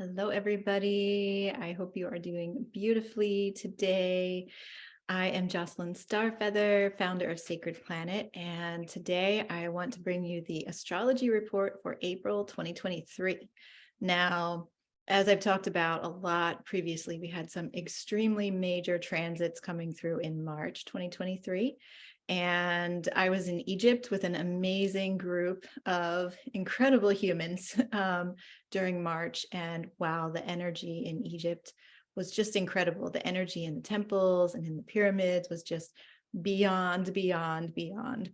Hello, everybody. I hope you are doing beautifully today. I am Jocelyn Starfeather, founder of Sacred Planet, and today I want to bring you the astrology report for April 2023. Now, as I've talked about a lot previously, we had some extremely major transits coming through in March 2023. And I was in Egypt with an amazing group of incredible humans during March. And wow, the energy in Egypt was just incredible. The energy in the temples and in the pyramids was just beyond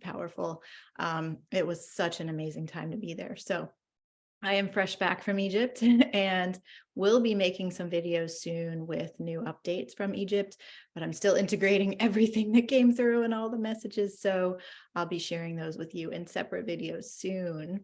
powerful. It was such an amazing time to be there. So I am fresh back from Egypt and will be making some videos soon with new updates from Egypt, but I'm still integrating everything that came through and all the messages. So I'll be sharing those with you in separate videos soon.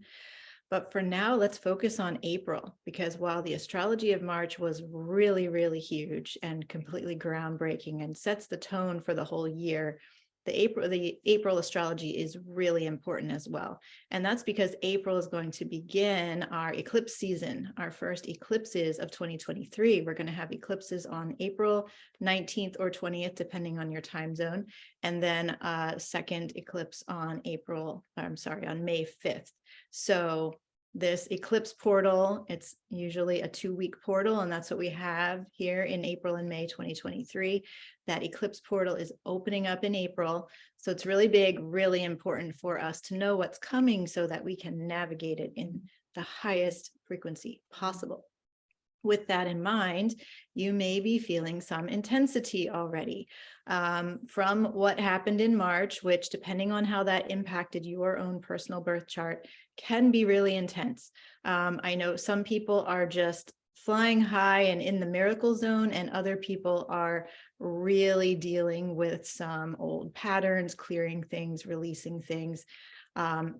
But for now, let's focus on April, because while the astrology of March was really, really huge and completely groundbreaking and sets the tone for the whole year, the April astrology is really important as well. And that's because April is going to begin our eclipse season, our first eclipses of 2023. We're going to have eclipses on April 19th or 20th, depending on your time zone. And then a second eclipse on on May 5th. So this eclipse portal, it's usually a 2-week portal, and that's what we have here in April and May 2023. That eclipse portal is opening up in April. So it's really big, really important for us to know what's coming so that we can navigate it in the highest frequency possible. With that in mind, you may be feeling some intensity already from what happened in March, which, depending on how that impacted your own personal birth chart, can be really intense. I know some people are just flying high and in the miracle zone, and other people are really dealing with some old patterns, clearing things, releasing things,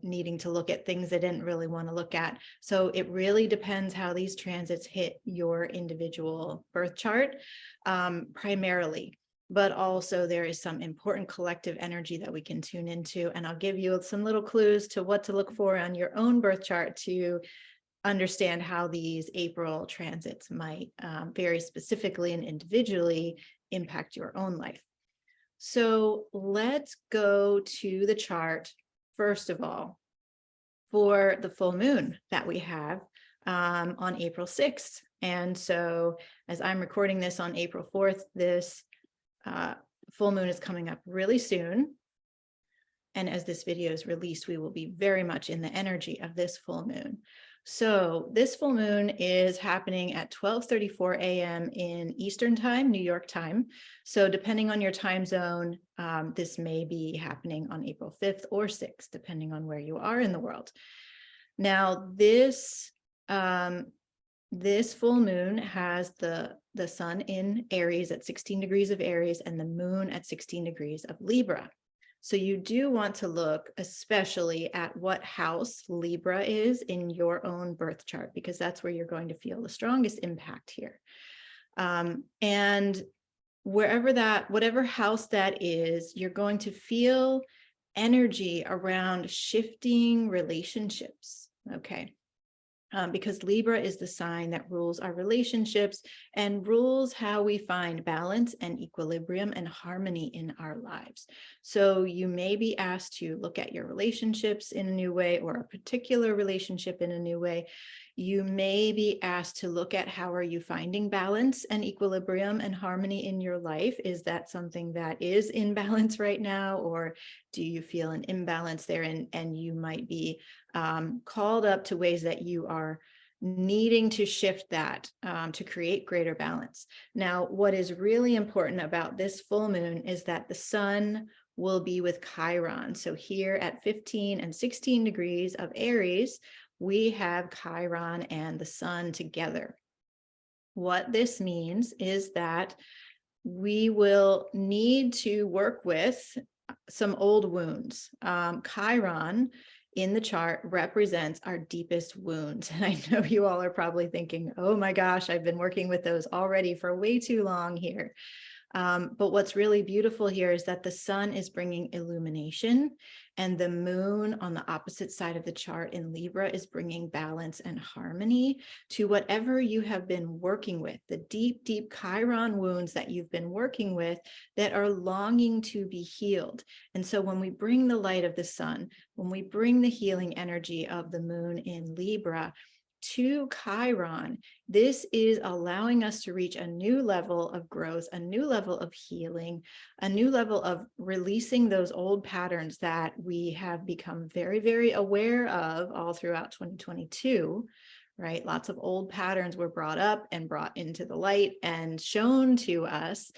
needing to look at things they didn't really want to look at. So it really depends how these transits hit your individual birth chart, primarily. But also there is some important collective energy that we can tune into. And I'll give you some little clues to what to look for on your own birth chart to understand how these April transits might very specifically and individually impact your own life. So let's go to the chart, first of all, for the full moon that we have on April 6th. And so as I'm recording this on April 4th, this full moon is coming up really soon. And as this video is released, we will be very much in the energy of this full moon. So this full moon is happening at 12:34 a.m. in Eastern time, New York time. So depending on your time zone, this may be happening on April 5th or 6th, depending on where you are in the world. Now, this full moon has the sun in Aries at 16 degrees of Aries and the moon at 16 degrees of Libra. So you do want to look especially at what house Libra is in your own birth chart, because that's where you're going to feel the strongest impact here. And whatever house that is, you're going to feel energy around shifting relationships, okay? Because Libra is the sign that rules our relationships and rules how we find balance and equilibrium and harmony in our lives. So you may be asked to look at your relationships in a new way, or a particular relationship in a new way. You may be asked to look at how are you finding balance and equilibrium and harmony in your life. Is that something that is in balance right now, or do you feel an imbalance there? And you might be called up to ways that you are needing to shift that to create greater balance. Now, what is really important about this full moon is that the sun will be with Chiron. So here at 15 and 16 degrees of Aries, we have Chiron and the sun together. What this means is that we will need to work with some old wounds. Chiron in the chart represents our deepest wounds. And I know you all are probably thinking, oh my gosh, I've been working with those already for way too long here. But what's really beautiful here is that the sun is bringing illumination, and the moon on the opposite side of the chart in Libra is bringing balance and harmony to whatever you have been working with, the deep, deep Chiron wounds that you've been working with that are longing to be healed. And so when we bring the light of the sun, when we bring the healing energy of the moon in Libra to Chiron, this is allowing us to reach a new level of growth, a new level of healing, a new level of releasing those old patterns that we have become very, very aware of all throughout 2022, right? Lots of old patterns were brought up and brought into the light and shown to us.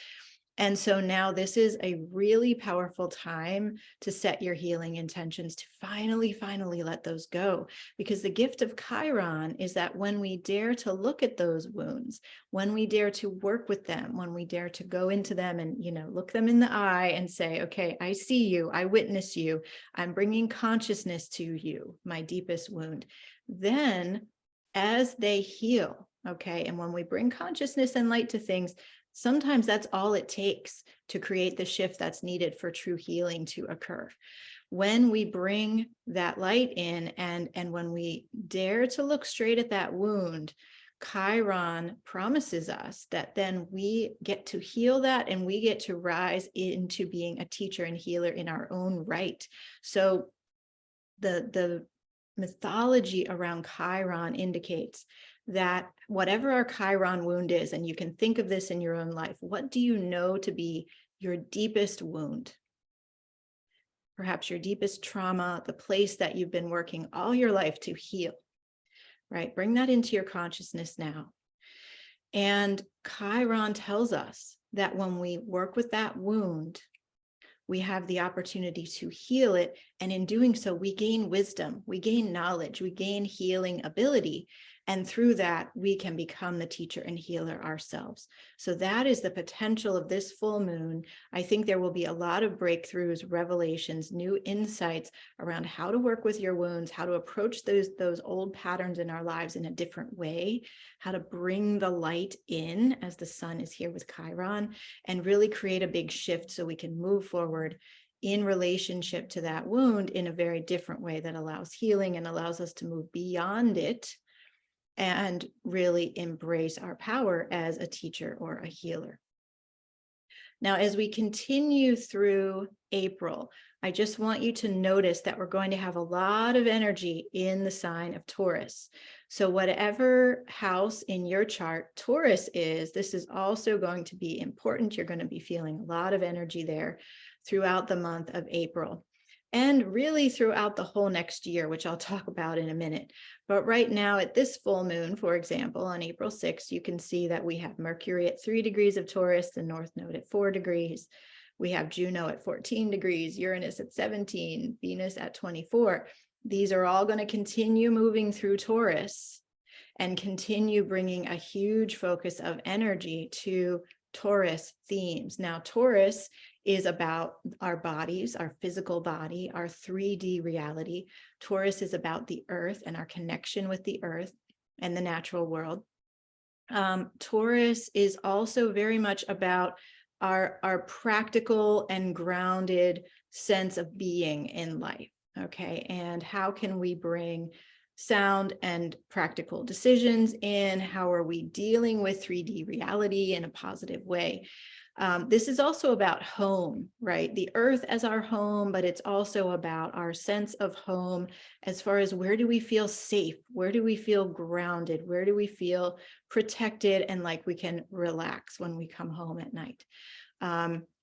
And so now this is a really powerful time to set your healing intentions to finally let those go. Because the gift of Chiron is that when we dare to look at those wounds, when we dare to work with them, when we dare to go into them and, look them in the eye and say, okay, I see you, I witness you, I'm bringing consciousness to you, my deepest wound. Then as they heal, okay, and when we bring consciousness and light to things, sometimes that's all it takes to create the shift that's needed for true healing to occur. When we bring that light in and when we dare to look straight at that wound, Chiron promises us that then we get to heal that and we get to rise into being a teacher and healer in our own right. So the mythology around Chiron indicates that whatever our Chiron wound is, and you can think of this in your own life, what do you know to be your deepest wound? Perhaps your deepest trauma, the place that you've been working all your life to heal, right? Bring that into your consciousness now. And Chiron tells us that when we work with that wound, we have the opportunity to heal it. And in doing so, we gain wisdom, we gain knowledge, we gain healing ability. And through that, we can become the teacher and healer ourselves. So that is the potential of this full moon. I think there will be a lot of breakthroughs, revelations, new insights around how to work with your wounds, how to approach those old patterns in our lives in a different way, how to bring the light in as the sun is here with Chiron, and really create a big shift so we can move forward in relationship to that wound in a very different way that allows healing and allows us to move beyond it and really embrace our power as a teacher or a healer. Now, as we continue through April, I just want you to notice that we're going to have a lot of energy in the sign of Taurus. So whatever house in your chart Taurus is, this is also going to be important. You're going to be feeling a lot of energy there throughout the month of April. And really throughout the whole next year, which I'll talk about in a minute. But right now at this full moon, for example, on April 6th, you can see that we have Mercury at 3 degrees of Taurus, the North Node at 4 degrees. We have Juno at 14 degrees, Uranus at 17, Venus at 24. These are all going to continue moving through Taurus and continue bringing a huge focus of energy to Taurus themes. Now, Taurus is about our bodies, our physical body, our 3D reality. Taurus is about the earth and our connection with the earth and the natural world. Taurus is also very much about our practical and grounded sense of being in life, okay? And how can we bring sound and practical decisions in? How are we dealing with 3D reality in a positive way? This is also about home, right? The earth as our home, but it's also about our sense of home as far as where do we feel safe? Where do we feel grounded? Where do we feel protected and like we can relax when we come home at night?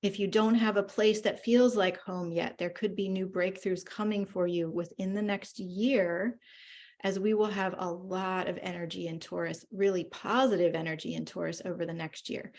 If you don't have a place that feels like home yet, there could be new breakthroughs coming for you within the next year, as we will have a lot of energy in Taurus, really positive energy in Taurus over the next year.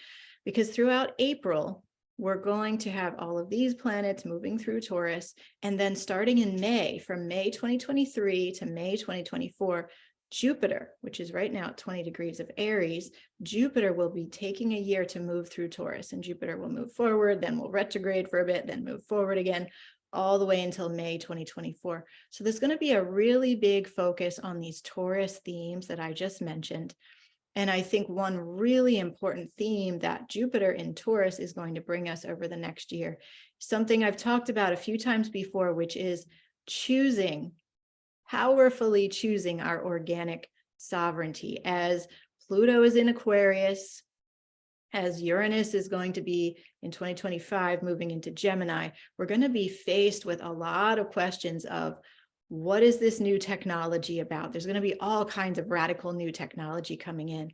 Because throughout April, we're going to have all of these planets moving through Taurus. And then starting in May, from May 2023 to May 2024, Jupiter, which is right now at 20 degrees of Aries, Jupiter will be taking a year to move through Taurus. And Jupiter will move forward, then will retrograde for a bit, then move forward again, all the way until May 2024. So there's going to be a really big focus on these Taurus themes that I just mentioned. And I think one really important theme that Jupiter in Taurus is going to bring us over the next year, something I've talked about a few times before, which is powerfully choosing our organic sovereignty. As Pluto is in Aquarius, as Uranus is going to be in 2025, moving into Gemini, we're going to be faced with a lot of questions of, what is this new technology about? There's going to be all kinds of radical new technology coming in.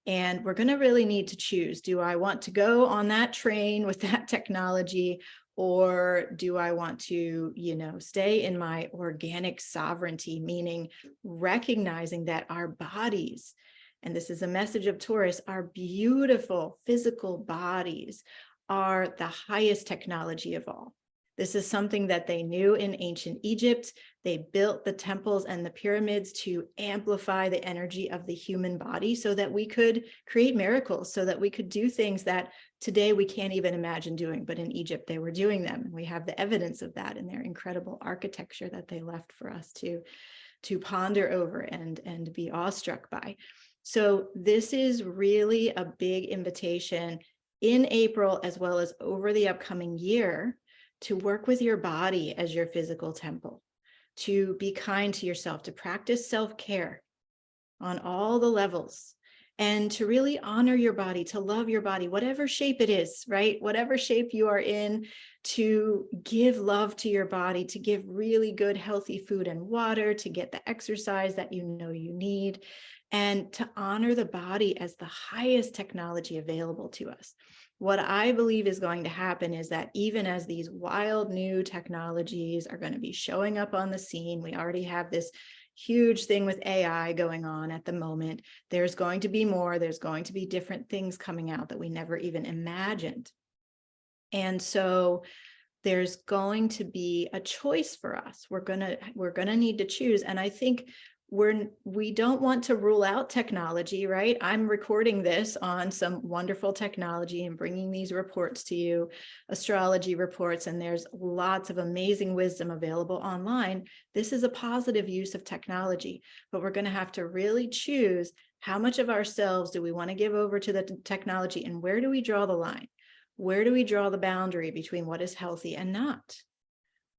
And we're going to really need to choose. Do I want to go on that train with that technology? Or do I want to, stay in my organic sovereignty, meaning recognizing that our bodies, and this is a message of Taurus, our beautiful physical bodies are the highest technology of all. This is something that they knew in ancient Egypt. They built the temples and the pyramids to amplify the energy of the human body so that we could create miracles, so that we could do things that today we can't even imagine doing. But in Egypt, they were doing them. We have the evidence of that in their incredible architecture that they left for us to ponder over and be awestruck by. So this is really a big invitation in April, as well as over the upcoming year, to work with your body as your physical temple, to be kind to yourself, to practice self-care on all the levels, and to really honor your body, to love your body, whatever shape it is, right? Whatever shape you are in, to give love to your body, to give really good, healthy food and water, to get the exercise that you know you need, and to honor the body as the highest technology available to us. What I believe is going to happen is that even as these wild new technologies are going to be showing up on the scene, we already have this huge thing with AI going on at the moment. There's going to be more, there's going to be different things coming out that we never even imagined. And so there's going to be a choice for us. We're gonna need to choose. And I think we don't want to rule out technology, right? I'm recording this on some wonderful technology and bringing these reports to you, astrology reports, and there's lots of amazing wisdom available online. This is a positive use of technology, but we're going to have to really choose how much of ourselves do we want to give over to the technology, and where do we draw the line? Where do we draw the boundary between what is healthy and not,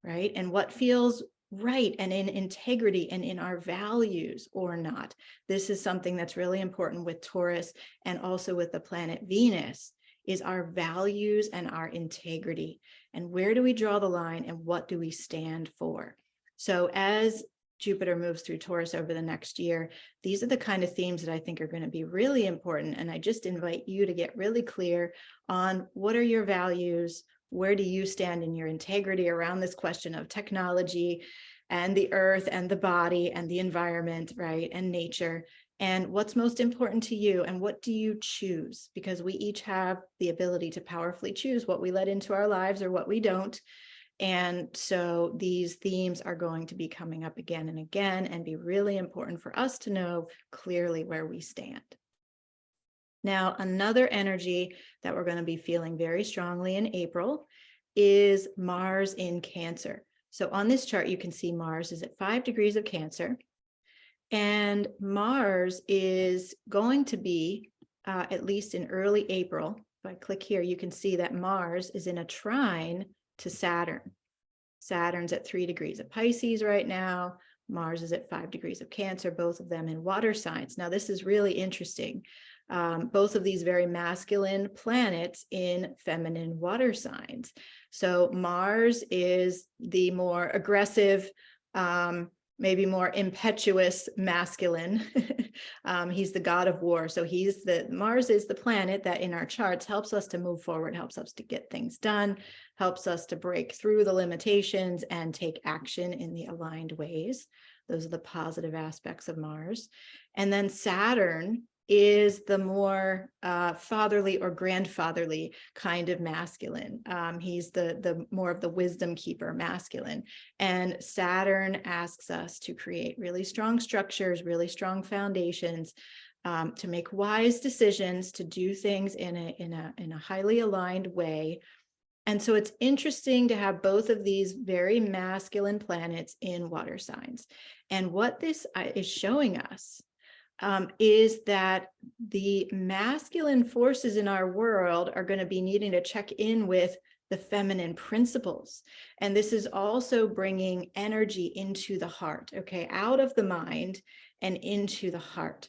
right? And what feels right and in integrity and in our values or not. This is something that's really important with Taurus, and also with the planet Venus, is our values and our integrity. And where do we draw the line, and what do we stand for? So as Jupiter moves through Taurus over the next year, these are the kind of themes that I think are going to be really important. And I just invite you to get really clear on, what are your values? Where do you stand in your integrity around this question of technology and the earth and the body and the environment, right? And nature, and what's most important to you, and what do you choose? Because we each have the ability to powerfully choose what we let into our lives or what we don't. And so these themes are going to be coming up again and again, and be really important for us to know clearly where we stand. Now, another energy that we're going to be feeling very strongly in April is Mars in Cancer. So on this chart, you can see Mars is at 5 degrees of Cancer, and Mars is going to be, at least in early April, if I click here, you can see that Mars is in a trine to Saturn. Saturn's at 3 degrees of Pisces right now. Mars is at 5 degrees of Cancer, both of them in water signs. Now, this is really interesting. Both of these very masculine planets in feminine water signs. So Mars is the more aggressive, maybe more impetuous masculine. He's the god of war. So Mars is the planet that in our charts helps us to move forward, helps us to get things done, helps us to break through the limitations and take action in the aligned ways. Those are the positive aspects of Mars. And then Saturn is the more fatherly or grandfatherly kind of masculine. He's the more of the wisdom keeper masculine. And Saturn asks us to create really strong structures, really strong foundations, to make wise decisions, to do things in a highly aligned way. And so it's interesting to have both of these very masculine planets in water signs. And what this is showing us is that the masculine forces in our world are going to be needing to check in with the feminine principles. And this is also bringing energy into the heart, okay, out of the mind and into the heart.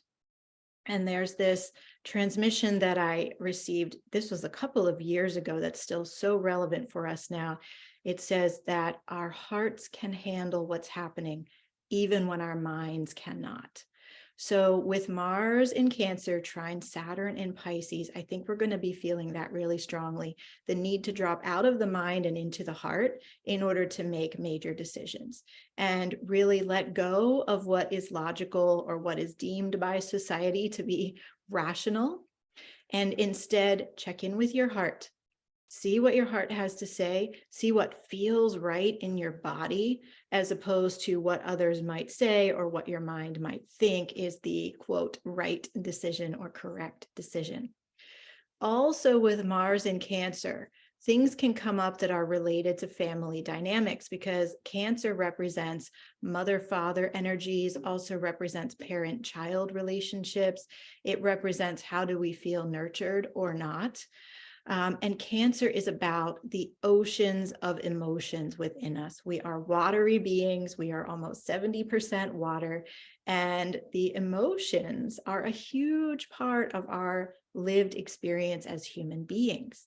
And there's this transmission that I received. This was a couple of years ago that's still so relevant for us now. It says that our hearts can handle what's happening, even when our minds cannot. So with Mars in Cancer, trine Saturn in Pisces, I think we're going to be feeling that really strongly. The need to drop out of the mind and into the heart in order to make major decisions and really let go of what is logical or what is deemed by society to be rational. And instead, check in with your heart. See what your heart has to say, see what feels right in your body, as opposed to what others might say or what your mind might think is the quote, right decision or correct decision. Also with Mars in Cancer, things can come up that are related to family dynamics because Cancer represents mother-father energies, also represents parent-child relationships. It represents how do we feel nurtured or not. And Cancer is about the oceans of emotions within us. We are watery beings. We are almost 70% water. And the emotions are a huge part of our lived experience as human beings.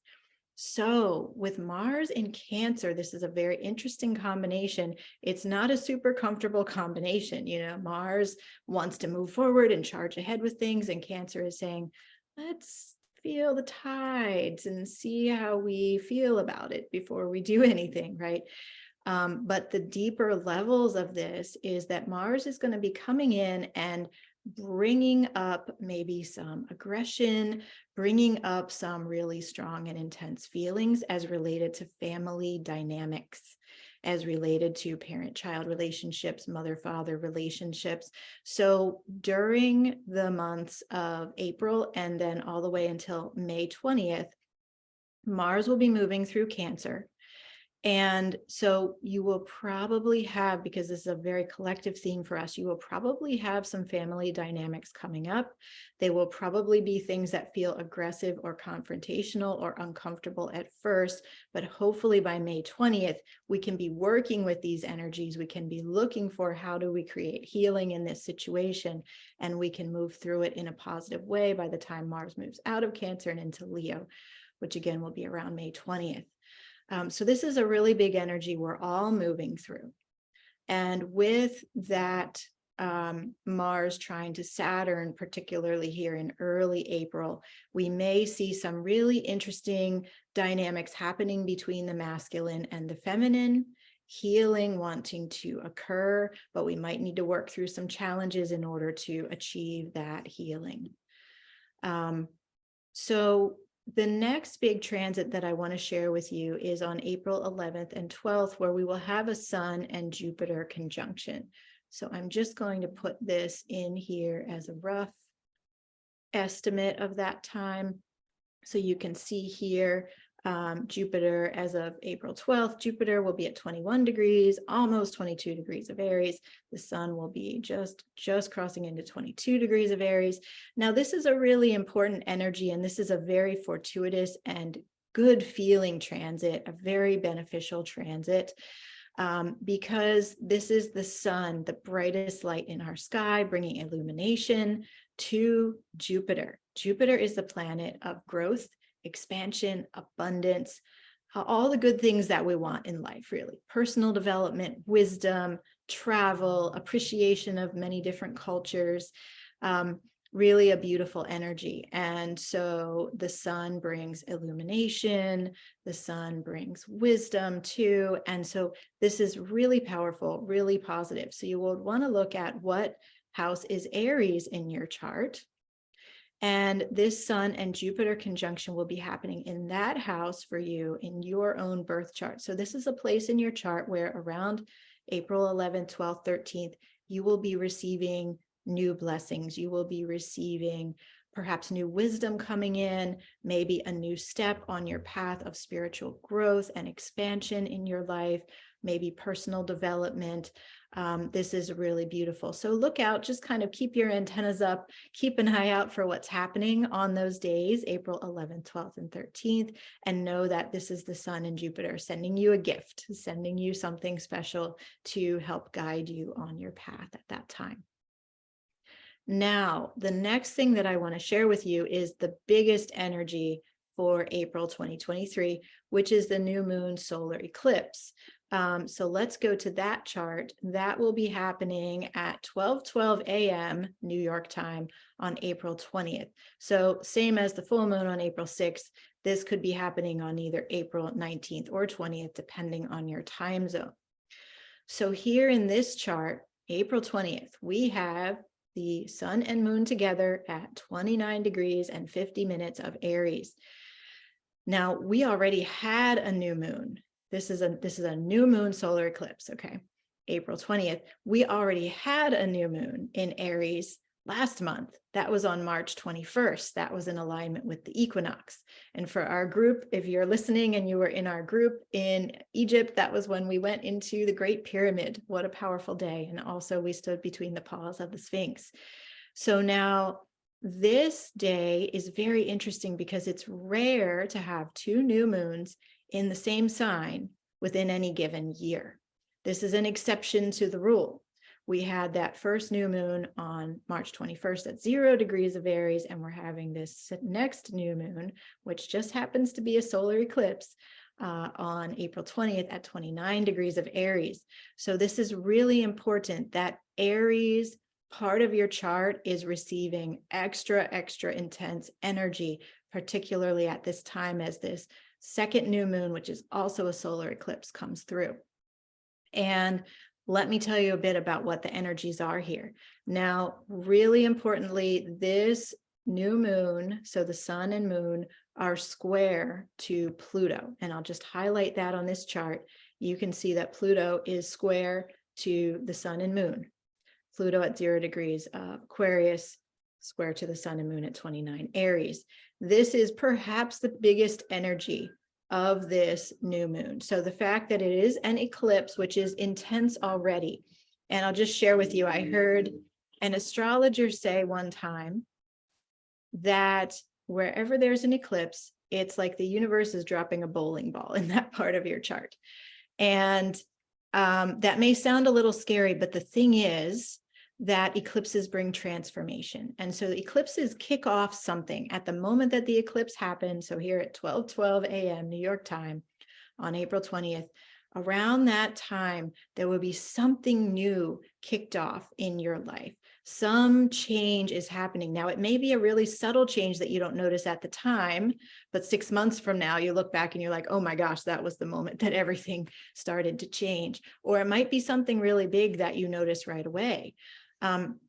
So with Mars in Cancer, this is a very interesting combination. It's not a super comfortable combination. You know, Mars wants to move forward and charge ahead with things, and Cancer is saying, let's feel the tides and see how we feel about it before we do anything, right? But the deeper levels of this is that Mars is going to be coming in and bringing up maybe some aggression, bringing up some really strong and intense feelings as related to family dynamics, as related to parent-child relationships, mother-father relationships. So during the months of April and then all the way until May 20th, Mars will be moving through Cancer. And so you will probably have, because this is a very collective theme for us, you will probably have some family dynamics coming up. They will probably be things that feel aggressive or confrontational or uncomfortable at first, but hopefully by May 20th, we can be working with these energies. We can be looking for how do we create healing in this situation, and we can move through it in a positive way by the time Mars moves out of Cancer and into Leo, which again will be around May 20th. So this is a really big energy we're all moving through. And with that Mars trine to Saturn, particularly here in early April, we may see some really interesting dynamics happening between the masculine and the feminine, healing wanting to occur, but we might need to work through some challenges in order to achieve that healing. So the next big transit that I want to share with you is on April 11th and 12th, where we will have a Sun and Jupiter conjunction. So I'm just going to put this in here as a rough estimate of that time. So you can see here, Jupiter as of April 12th, Jupiter will be at 21 degrees, almost 22 degrees of Aries. The Sun will be just crossing into 22 degrees of Aries. Now, this is a really important energy, and this is a very fortuitous and good feeling transit, a very beneficial transit. Because this is the Sun, the brightest light in our sky, bringing illumination to Jupiter. Jupiter is the planet of growth, expansion, abundance, all the good things that we want in life, really. Personal development, wisdom, travel, appreciation of many different cultures, really a beautiful energy. And so the Sun brings illumination, the Sun brings wisdom too. And so this is really powerful, really positive. So you will want to look at what house is Aries in your chart. And this Sun and Jupiter conjunction will be happening in that house for you in your own birth chart. So this is a place in your chart where around April 11th, 12th, 13th, you will be receiving new blessings. You will be receiving perhaps new wisdom coming in, maybe a new step on your path of spiritual growth and expansion in your life. maybe personal development. This is really beautiful. So look out, just kind of keep your antennas up, keep an eye out for what's happening on those days, April 11th, 12th, and 13th, and know that this is the Sun and Jupiter sending you a gift, sending you something special to help guide you on your path at that time. Now, the next thing that I want to share with you is the biggest energy for April 2023, which is the new moon solar eclipse. So let's go to that chart. That will be happening at 12:12 a.m. New York time on April 20th. So same as the full moon on April 6th, this could be happening on either April 19th or 20th, depending on your time zone. So here in this chart, April 20th, we have the sun and moon together at 29 degrees and 50 minutes of Aries. Now, we already had a new moon. This is a new moon solar eclipse, okay? April 20th. We already had a new moon in Aries last month. That was on March 21st. That was in alignment with the equinox. And for our group, if you're listening and you were in our group in Egypt, that was when we went into the Great Pyramid. What a powerful day. And also we stood between the paws of the Sphinx. So now this day is very interesting because it's rare to have two new moons in the same sign within any given year. This is an exception to the rule. We had that first new moon on March 21st at 0 degrees of Aries, and we're having this next new moon, which just happens to be a solar eclipse, on April 20th at 29 degrees of Aries. So this is really important that Aries part of your chart is receiving extra intense energy, particularly at this time as this second new moon, which is also a solar eclipse, comes through. And let me tell you a bit about what the energies are here. Now, really importantly, this new moon, so the sun and moon, are square to Pluto. And I'll just highlight that on this chart. You can see that Pluto is square to the sun and moon. Pluto at 0 degrees of Aquarius, square to the sun and moon at 29 Aries. This is perhaps the biggest energy of this new moon. So the fact that it is an eclipse, which is intense already. And I'll just share with you, I heard an astrologer say one time that wherever there's an eclipse, it's like the universe is dropping a bowling ball in that part of your chart. And that may sound a little scary, but the thing is that eclipses bring transformation. And so the eclipses kick off something at the moment that the eclipse happens. So here at 12:12 a.m. New York time on April 20th, around that time, there will be something new kicked off in your life. Some change is happening. Now, it may be a really subtle change that you don't notice at the time, but 6 months from now, you look back and you're like, oh my gosh, that was the moment that everything started to change. Or it might be something really big that you notice right away.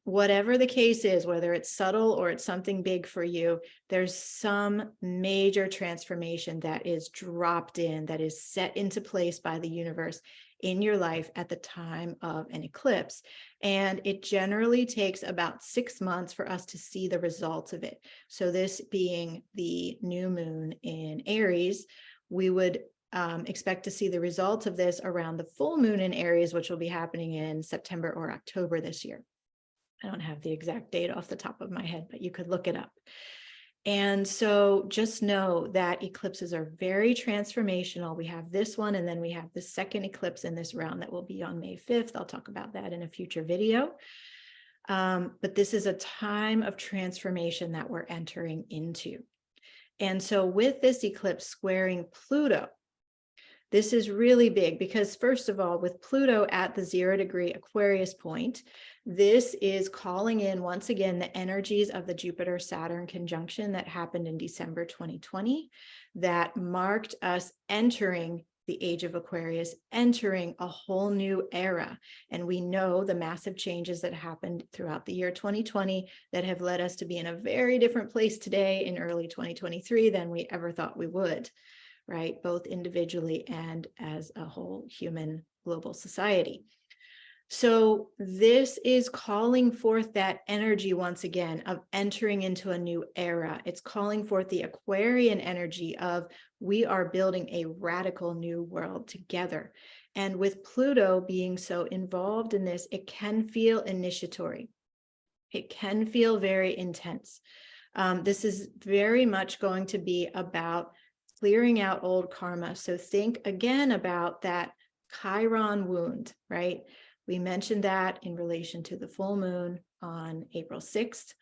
Whatever the case is, whether it's subtle or it's something big for you, there's some major transformation that is dropped in, that is set into place by the universe in your life at the time of an eclipse. And it generally takes about 6 months for us to see the results of it. So this being the new moon in Aries, we would expect to see the results of this around the full moon in Aries, which will be happening in September or October this year. I don't have the exact date off the top of my head, but you could look it up. And so just know that eclipses are very transformational. We have this one, and then we have the second eclipse in this round that will be on May 5th. I'll talk about that in a future video. But this is a time of transformation that we're entering into. And so with this eclipse squaring Pluto, this is really big because, first of all, with Pluto at the 0 degree Aquarius point, this is calling in, once again, the energies of the Jupiter-Saturn conjunction that happened in December 2020 that marked us entering the age of Aquarius, entering a whole new era. And we know the massive changes that happened throughout the year 2020 that have led us to be in a very different place today in early 2023 than we ever thought we would. Right? Both individually and as a whole human global society. So this is calling forth that energy once again of entering into a new era. It's calling forth the Aquarian energy of we are building a radical new world together. And with Pluto being so involved in this, it can feel initiatory. It can feel very intense. This is very much going to be about clearing out old karma. So think again about that Chiron wound, right? We mentioned that in relation to the full moon on April 6th.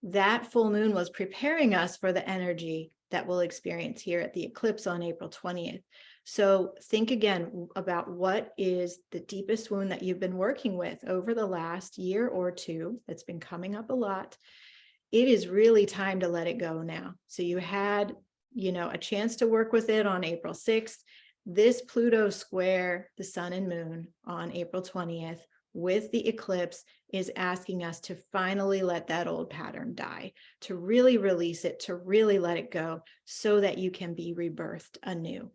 That full moon was preparing us for the energy that we'll experience here at the eclipse on April 20th. So think again about what is the deepest wound that you've been working with over the last year or two that's been coming up a lot. It is really time to let it go now. So you had, a chance to work with it on April 6th. This Pluto square the sun and moon on April 20th with the eclipse is asking us to finally let that old pattern die, to really release it, to really let it go so that you can be rebirthed anew.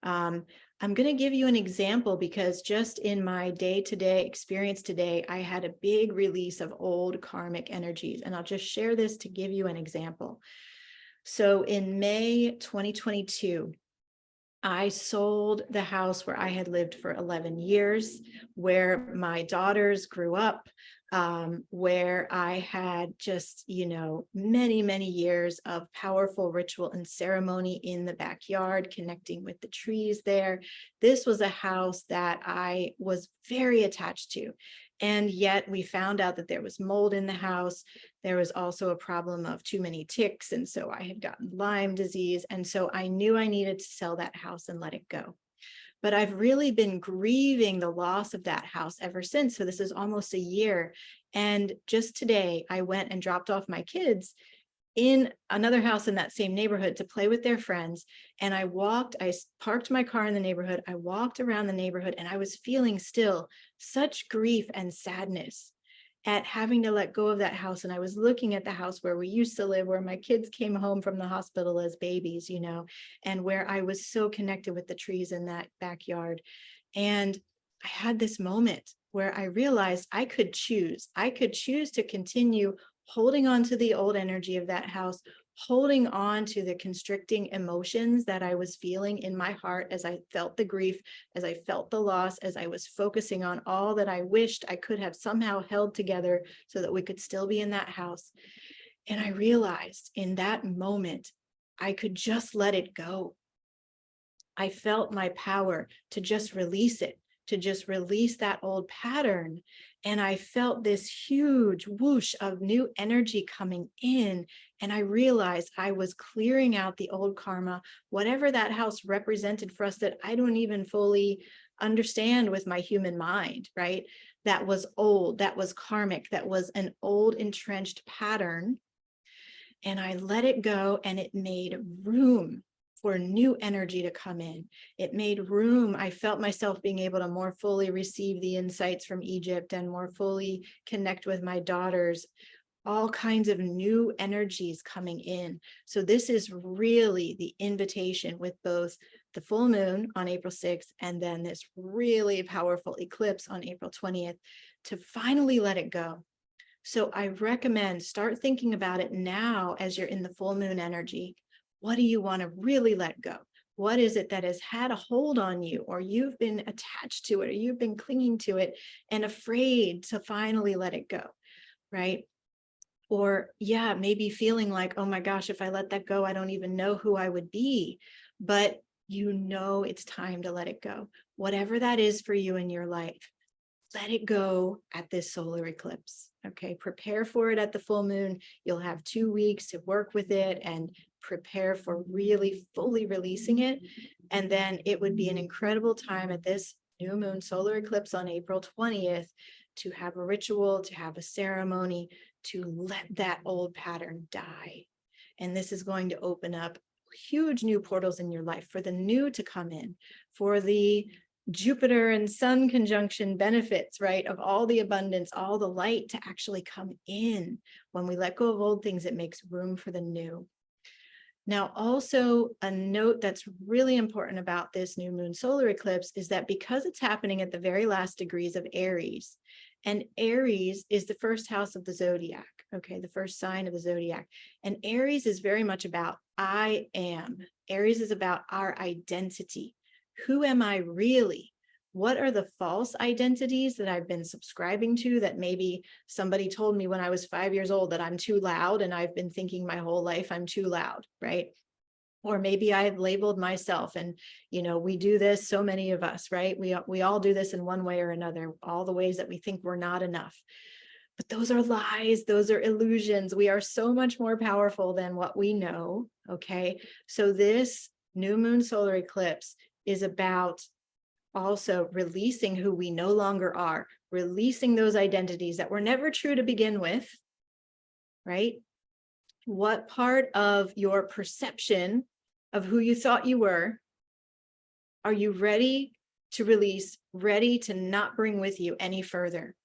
I'm going to give you an example because just in my day-to-day experience today, I had a big release of old karmic energies, and I'll just share this to give you an example. So in May 2022, I sold the house where I had lived for 11 years, where my daughters grew up, where I had just, many, many years of powerful ritual and ceremony in the backyard, connecting with the trees there. This was a house that I was very attached to. And yet we found out that there was mold in the house. There was also a problem of too many ticks. And so I had gotten Lyme disease. And so I knew I needed to sell that house and let it go. But I've really been grieving the loss of that house ever since. So this is almost a year. And just today, I went and dropped off my kids in another house in that same neighborhood to play with their friends. And I parked my car in the neighborhood. I walked around the neighborhood and I was feeling still such grief and sadness at having to let go of that house. And I was looking at the house where we used to live, where my kids came home from the hospital as babies, and where I was so connected with the trees in that backyard. And I had this moment where I realized I could choose to continue holding on to the old energy of that house, holding on to the constricting emotions that I was feeling in my heart as I felt the grief, as I felt the loss, as I was focusing on all that I wished I could have somehow held together so that we could still be in that house. And I realized in that moment, I could just let it go. I felt my power to just release it, to just release that old pattern. And I felt this huge whoosh of new energy coming in. And I realized I was clearing out the old karma, whatever that house represented for us that I don't even fully understand with my human mind, right? That was old, that was karmic, that was an old entrenched pattern. And I let it go, and it made room for new energy to come in. It made room. I felt myself being able to more fully receive the insights from Egypt and more fully connect with my daughters, all kinds of new energies coming in. So this is really the invitation with both the full moon on April 6th and then this really powerful eclipse on April 20th to finally let it go. So I recommend start thinking about it now as you're in the full moon energy. What do you want to really let go? What is it that has had a hold on you, or you've been attached to it, or you've been clinging to it and afraid to finally let it go, right? Or maybe feeling like, oh my gosh, if I let that go, I don't even know who I would be. But it's time to let it go. Whatever that is for you in your life, let it go at this solar eclipse. Okay, prepare for it at the full moon. You'll have 2 weeks to work with it and prepare for really fully releasing it. And then it would be an incredible time at this new moon solar eclipse on April 20th to have a ritual, to have a ceremony, to let that old pattern die. And this is going to open up huge new portals in your life for the new to come in, for the Jupiter and Sun conjunction benefits, right? Of all the abundance, all the light to actually come in. When we let go of old things, it makes room for the new. Now, also a note that's really important about this new moon solar eclipse is that because it's happening at the very last degrees of Aries, and Aries is the first house of the zodiac, okay, the first sign of the zodiac. And Aries is very much about I am. Aries is about our identity. Who am I really? What are the false identities that I've been subscribing to, that maybe somebody told me when I was 5 years old that I'm too loud, and I've been thinking my whole life I'm too loud, right? Or maybe I've labeled myself, and we do this, so many of us, right? We all do this in one way or another, all the ways that we think we're not enough. But those are lies, those are illusions. We are so much more powerful than what we know, okay? So this new moon solar eclipse is about also releasing who we no longer are, releasing those identities that were never true to begin with, right? What part of your perception of who you thought you were are you ready to release, ready to not bring with you any further,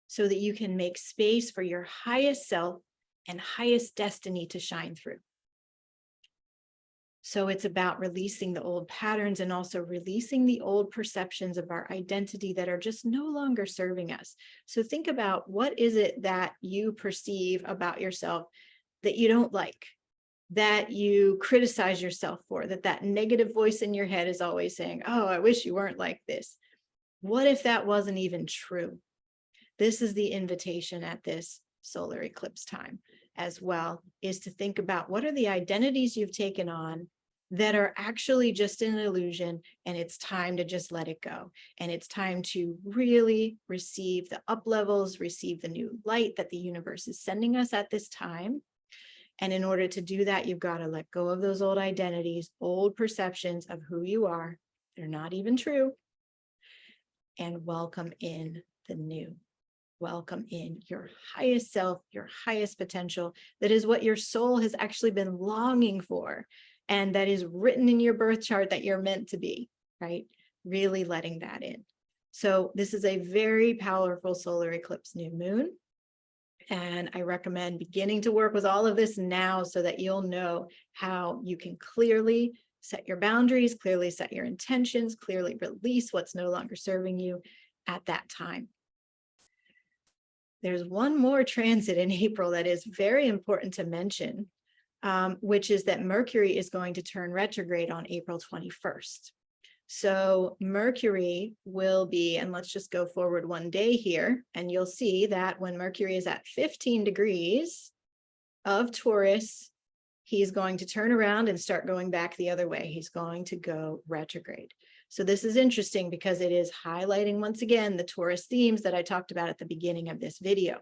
so that you can make space for your highest self and highest destiny to shine through? So it's about releasing the old patterns and also releasing the old perceptions of our identity that are just no longer serving us. So think about, what is it that you perceive about yourself that you don't like, that you criticize yourself for, that negative voice in your head is always saying, oh, I wish you weren't like this. What if that wasn't even true? This is the invitation at this solar eclipse time as well, is to think about, what are the identities you've taken on that are actually just an illusion, and it's time to just let it go. And it's time to really receive the up levels, receive the new light that the universe is sending us at this time. And in order to do that, you've got to let go of those old identities, old perceptions of who you are. They're not even true. And welcome in the new. Welcome in your highest self, your highest potential. That is what your soul has actually been longing for. And that is written in your birth chart that you're meant to be, right? Really letting that in. So this is a very powerful solar eclipse new moon. And I recommend beginning to work with all of this now, so that you'll know how you can clearly set your boundaries, clearly set your intentions, clearly release what's no longer serving you at that time. There's one more transit in April that is very important to mention, which is that Mercury is going to turn retrograde on April 21st. So Mercury will be, and let's just go forward one day here, and you'll see that when Mercury is at 15 degrees of Taurus, he's going to turn around and start going back the other way. He's going to go retrograde. So this is interesting because it is highlighting once again the Taurus themes that I talked about at the beginning of this video.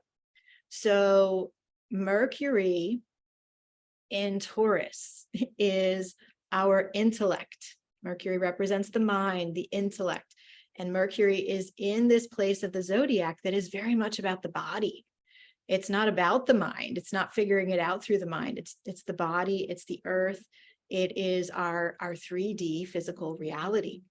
So Mercury in Taurus is our intellect. Mercury represents the mind, the intellect, and Mercury is in this place of the zodiac that is very much about the body. It's not about the mind. It's not figuring it out through the mind. It's the body, it's the earth. It is our 3D physical reality.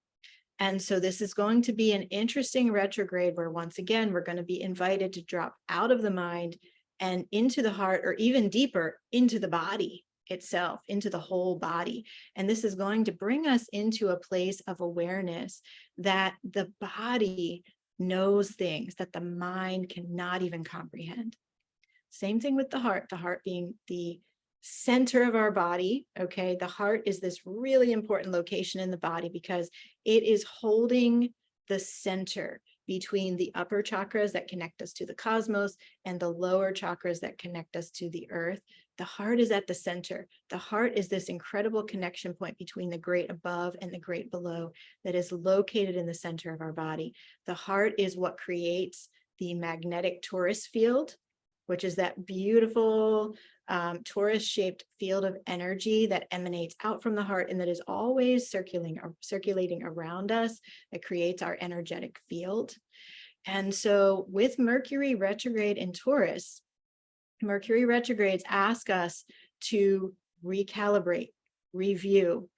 And so this is going to be an interesting retrograde where, once again, we're going to be invited to drop out of the mind and into the heart, or even deeper into the body itself, into the whole body. And this is going to bring us into a place of awareness that the body knows things that the mind cannot even comprehend. Same thing with the heart being the center of our body. Okay, the heart is this really important location in the body because it is holding the center between the upper chakras that connect us to the cosmos and the lower chakras that connect us to the earth. The heart is at the center. The heart is this incredible connection point between the great above and the great below that is located in the center of our body. The heart is what creates the magnetic Taurus field, which is that beautiful Taurus-shaped field of energy that emanates out from the heart and that is always circulating around us, that creates our energetic field. And so with Mercury retrograde in Taurus, Mercury retrogrades ask us to recalibrate, review,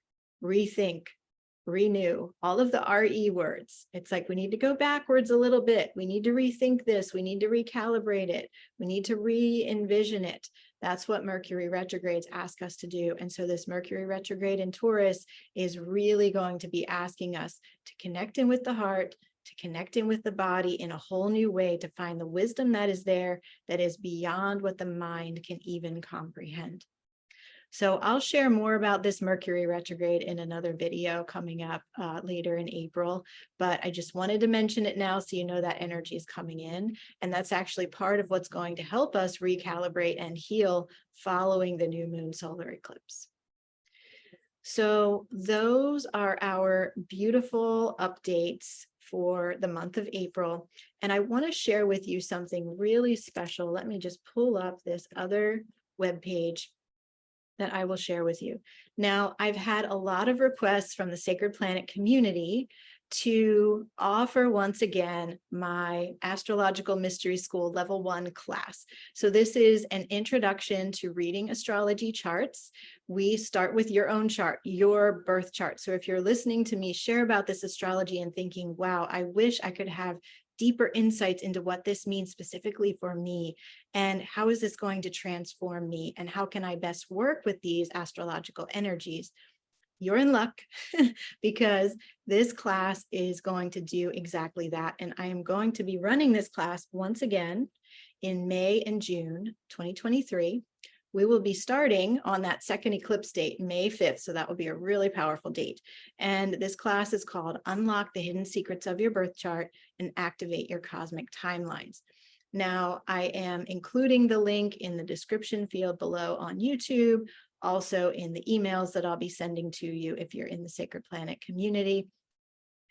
rethink, renew, all of the RE words. It's like we need to go backwards a little bit. We need to rethink this. We need to recalibrate it. We need to re-envision it. That's what Mercury retrogrades ask us to do. And so this Mercury retrograde in Taurus is really going to be asking us to connect in with the heart, to connect in with the body in a whole new way, to find the wisdom that is there, that is beyond what the mind can even comprehend. So I'll share more about this Mercury retrograde in another video coming up later in April, but I just wanted to mention it now so you know that energy is coming in. And that's actually part of what's going to help us recalibrate and heal following the new moon solar eclipse. So those are our beautiful updates for the month of April. And I want to share with you something really special. Let me just pull up this other webpage that I will share with you. Now, I've had a lot of requests from the Sacred Planet community to offer once again my Astrological Mystery School Level 1 class. So this is an introduction to reading astrology charts. We start with your own chart, your birth chart. So if you're listening to me share about this astrology and thinking, wow, I wish I could have deeper insights into what this means specifically for me, and how is this going to transform me, and how can I best work with these astrological energies, you're in luck because this class is going to do exactly that. And I am going to be running this class once again in May and June 2023. We will be starting on that second eclipse date, May 5th. So that will be a really powerful date. And this class is called Unlock the Hidden Secrets of Your Birth Chart and Activate Your Cosmic Timelines. Now, I am including the link in the description field below on YouTube, also in the emails that I'll be sending to you if you're in the Sacred Planet community.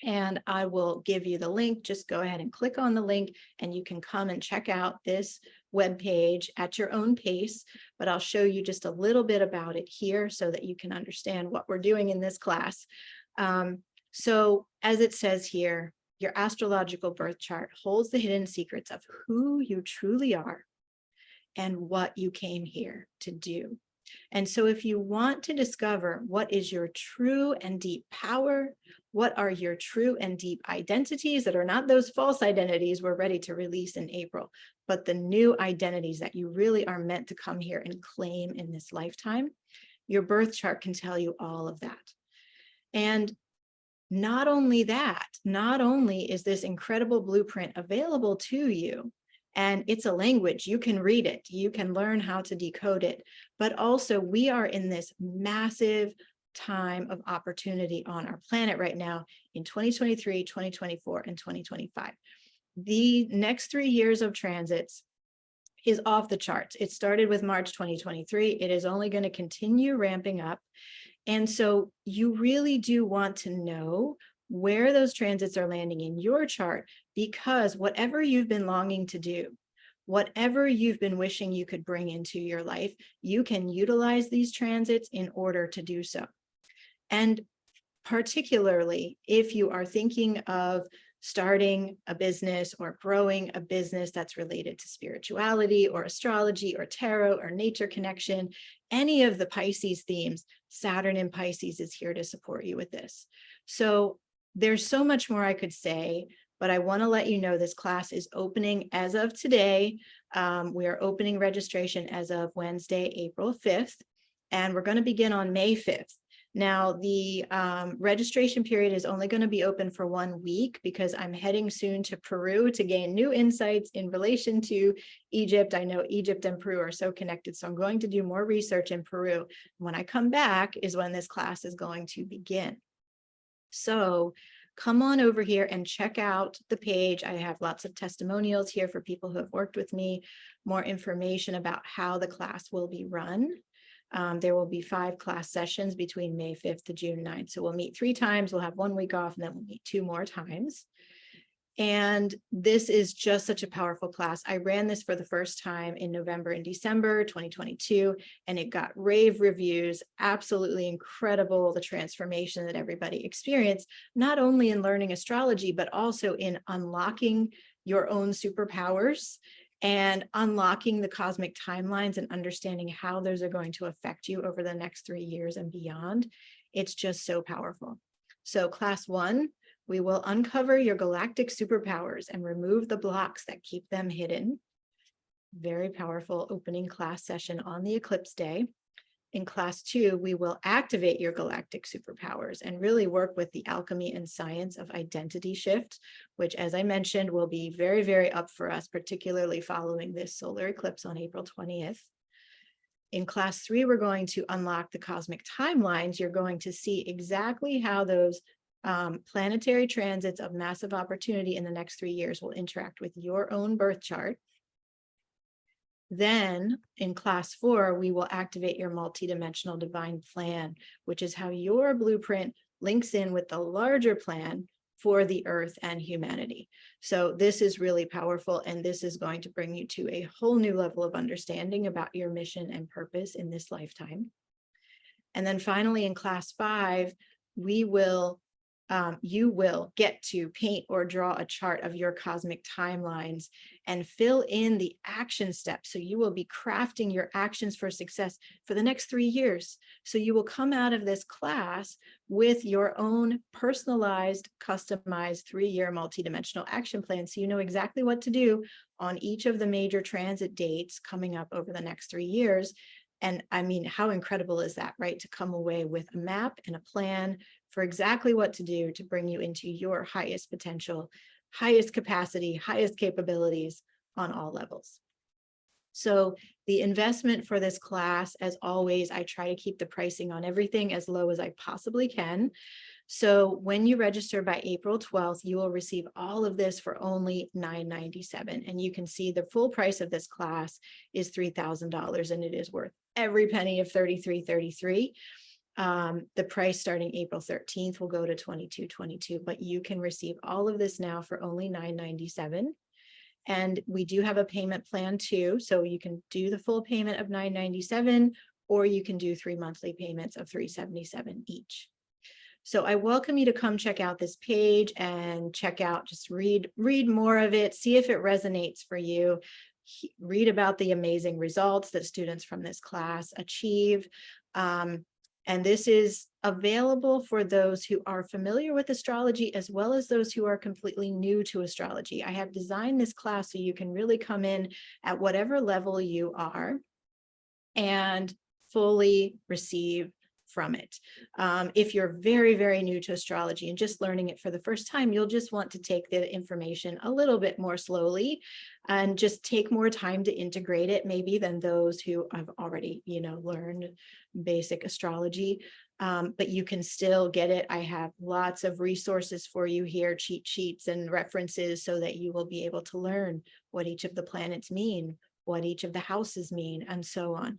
And I will give you the link. Just go ahead and click on the link and you can come and check out this webpage at your own pace. But I'll show you just a little bit about it here so that you can understand what we're doing in this class. So as it says here, your astrological birth chart holds the hidden secrets of who you truly are and what you came here to do. And so if you want to discover what is your true and deep power, what are your true and deep identities that are not those false identities we're ready to release in April, but the new identities that you really are meant to come here and claim in this lifetime, your birth chart can tell you all of that. And not only that, not only is this incredible blueprint available to you, and it's a language, you can read it, you can learn how to decode it, but also we are in this massive time of opportunity on our planet right now in 2023, 2024, and 2025. The next 3 years of transits is off the charts. It started with March 2023. It is only going to continue ramping up. And so you really do want to know where those transits are landing in your chart, because whatever you've been longing to do, whatever you've been wishing you could bring into your life, you can utilize these transits in order to do so. And particularly if you are thinking of starting a business or growing a business that's related to spirituality or astrology or tarot or nature connection, any of the Pisces themes, Saturn in Pisces is here to support you with this. So there's so much more I could say, but I want to let you know this class is opening as of today. We are opening registration as of Wednesday, April 5th, and we're going to begin on May 5th. Now, the registration period is only going to be open for 1 week because I'm heading soon to Peru to gain new insights in relation to Egypt. I know Egypt and Peru are so connected, so I'm going to do more research in Peru. When I come back is when this class is going to begin. So come on over here and check out the page. I have lots of testimonials here for people who have worked with me, more information about how the class will be run. There will be 5 class sessions between May 5th to June 9th. So we'll meet 3 times, we'll have 1 week off, and then we'll meet 2 more times. And this is just such a powerful class. I ran this for the first time in November and December 2022, and it got rave reviews, absolutely incredible, the transformation that everybody experienced, not only in learning astrology, but also in unlocking your own superpowers and unlocking the cosmic timelines and understanding how those are going to affect you over the next 3 years and beyond. It's just so powerful. So class 1, we will uncover your galactic superpowers and remove the blocks that keep them hidden. Very powerful opening class session on the eclipse day. In class 2, we will activate your galactic superpowers and really work with the alchemy and science of identity shift, which, as I mentioned, will be very, very up for us, particularly following this solar eclipse on April 20th. In class 3, we're going to unlock the cosmic timelines. You're going to see exactly how those planetary transits of massive opportunity in the next 3 years will interact with your own birth chart. Then in class 4, we will activate your multidimensional divine plan, which is how your blueprint links in with the larger plan for the earth and humanity. So this is really powerful, and this is going to bring you to a whole new level of understanding about your mission and purpose in this lifetime. And then finally in class 5, you will get to paint or draw a chart of your cosmic timelines and fill in the action steps. So you will be crafting your actions for success for the next 3 years. So you will come out of this class with your own personalized, customized 3-year multidimensional action plan. So you know exactly what to do on each of the major transit dates coming up over the next 3 years. And I mean, how incredible is that, right? To come away with a map and a plan for exactly what to do to bring you into your highest potential, highest capacity, highest capabilities on all levels. So the investment for this class, as always, I try to keep the pricing on everything as low as I possibly can. So when you register by April 12th, you will receive all of this for only $997. And you can see the full price of this class is $3,000, and it is worth every penny of $33.33. The price starting April 13th will go to $22.22, but you can receive all of this now for only $997. And we do have a payment plan too. So you can do the full payment of $997, or you can do 3 monthly payments of $377 each. So I welcome you to come check out this page and check out, just read more of it, see if it resonates for you. Read about the amazing results that students from this class achieve. And this is available for those who are familiar with astrology, as well as those who are completely new to astrology. I have designed this class so you can really come in at whatever level you are and fully receive from it. If you're very, very new to astrology and just learning it for the first time, you'll just want to take the information a little bit more slowly and just take more time to integrate it, maybe, than those who have already, learned basic astrology. But you can still get it. I have lots of resources for you here, cheat sheets and references, so that you will be able to learn what each of the planets mean, what each of the houses mean, and so on.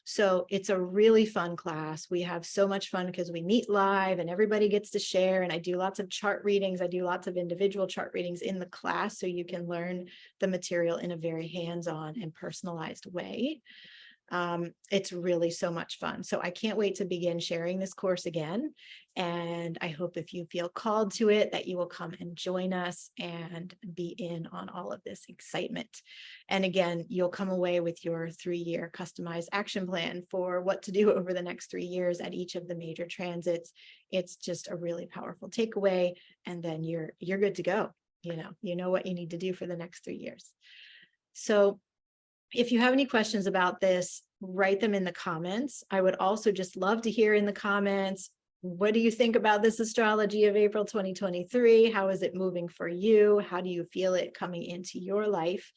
So it's a really fun class. We have so much fun because we meet live and everybody gets to share, and I do lots of chart readings. I do lots of individual chart readings in the class, so you can learn the material in a very hands-on and personalized way. It's really so much fun. So I can't wait to begin sharing this course again. And I hope, if you feel called to it, that you will come and join us and be in on all of this excitement. And again, you'll come away with your 3-year customized action plan for what to do over the next 3 years at each of the major transits. It's just a really powerful takeaway. And then you're good to go. You know what you need to do for the next 3 years. So if you have any questions about this, write them in the comments. I would also just love to hear in the comments, what do you think about this astrology of April 2023? How is it moving for you? How do you feel it coming into your life?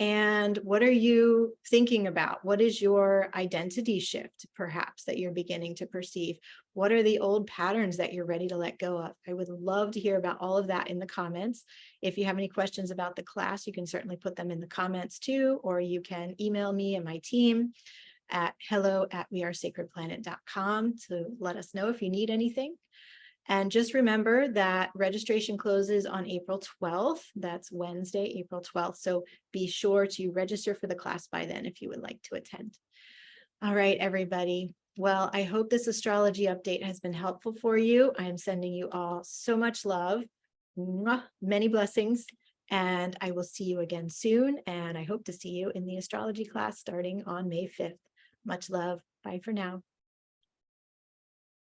And what are you thinking about? What is your identity shift, perhaps, that you're beginning to perceive? What are the old patterns that you're ready to let go of? I would love to hear about all of that in the comments. If you have any questions about the class, you can certainly put them in the comments too, or you can email me and my team at hello@wearesacredplanet.com to let us know if you need anything. And just remember that registration closes on April 12th. That's Wednesday, April 12th. So be sure to register for the class by then if you would like to attend. All right, everybody. Well, I hope this astrology update has been helpful for you. I am sending you all so much love. Mwah, many blessings. And I will see you again soon. And I hope to see you in the astrology class starting on May 5th. Much love. Bye for now.